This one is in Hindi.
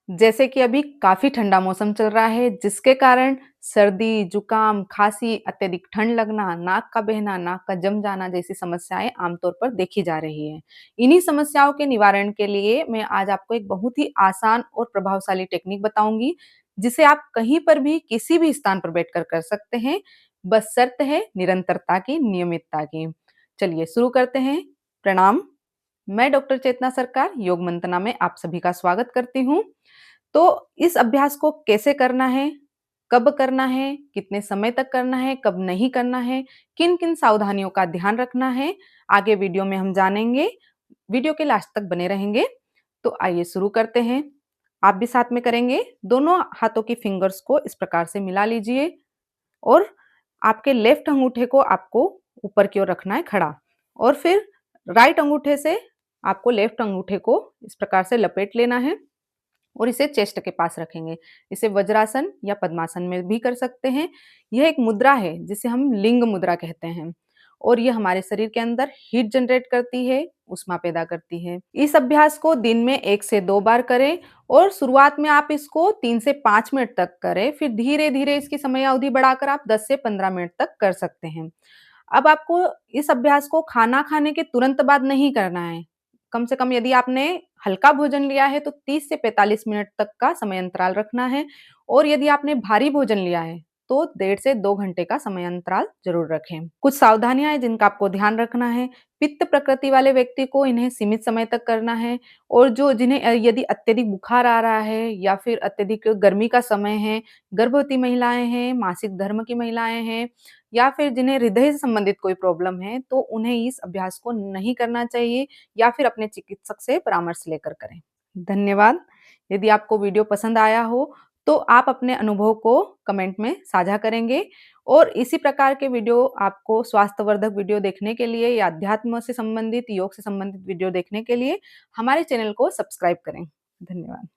जैसे कि अभी काफ़ी ठंडा मौसम चल रहा है, जिसके कारण सर्दी, जुकाम, खाँसी, अत्यधिक ठंड लगना, नाक का बहना, नाक का जम जाना जैसी समस्याएँ आमतौर पर देखी जा रही हैं। इन्हीं समस्याओं के निवारण के लिए मैं आज आपको एक बहुत ही आसान और प्रभावशाली टेक्निक बताऊँगी, जिसे आप कहीं पर भी, किसी भी स्थान पर बैठकर कर सकते हैं। बस शर्त है निरंतरता की, नियमितता की। चलिए शुरू करते हैं। प्रणाम, मैं डॉक्टर चेतना सरकार योग मंतना में आप सभी का स्वागत करती हूँ। तो इस अभ्यास को कैसे करना है, कब करना है, कितने समय तक करना है, कब नहीं करना है, किन-किन सावधानियों का ध्यान रखना है, आगे वीडियो में हम जानेंगे। वीडियो के लास्ट तक बने रहेंगे। तो आइए शुरू करते हैं। आप भी साथ में करेंगे। दोनों हाथों की फिंगर्स को इस प्रकार से मिला लीजिए और आपके लेफ्ट अंगूठे को आपको ऊपर की ओर रखना है खड़ा और फिर राइट अंगूठे से आपको लेफ्ट अंगूठे को इस प्रकार से लपेट लेना है और इसे चेस्ट के पास रखेंगे। इसे वज्रासन या पद्मासन में भी कर सकते हैं। यह एक मुद्रा है जिसे हम लिंग मुद्रा कहते हैं और ये हमारे शरीर के अंदर हीट जनरेट करती है, ऊष्मा पैदा करती है। इस अभ्यास को दिन में 1 से 2 बार करें और शुरुआत में आप इसको 3 से 5 मिनट तक करें, फिर धीरे-धीरे इसकी समय अवधि बढ़ाकर आप 10 से 15 मिनट तक कर सकते हैं। अब आपको इस अभ्यास को खाना खाने के तुरंत बाद नहीं करना है। कम से कम यदि आपने हल्का भोजन लिया है तो 30 से 45 मिनट तक का समय अंतराल रखना है और यदि आपने भारी भोजन लिया है तो 1.5 से 2 घंटे का समय अंतराल जरूर रखें। कुछ सावधानियां हैं जिनका आपको ध्यान रखना है। पित्त प्रकृति वाले व्यक्ति को इन्हें सीमित समय तक करना है और जो जिन्हें यदि अत्यधिक बुखार आ रहा है या फिर अत्यधिक गर्मी का समय है, गर्भवती महिलाएं हैं, मासिक धर्म की महिलाएं हैं या फिर जिन्हें हृदय से संबंधित कोई प्रॉब्लम है, तो उन्हें इस अभ्यास को नहीं करना चाहिए या फिर अपने चिकित्सक से परामर्श लेकर करें। धन्यवाद। यदि आपको वीडियो पसंद आया हो, तो आप अपने अनुभव को कमेंट में साझा करेंगे और इसी प्रकार के वीडियो आपको स्वास्थ्यवर्धक वीडियो देखने के लिए या अध्यात्म से संबंधित, योग से संबंधित वीडियो देखने के लिए हमारे चैनल को सब्सक्राइब करें। धन्यवाद।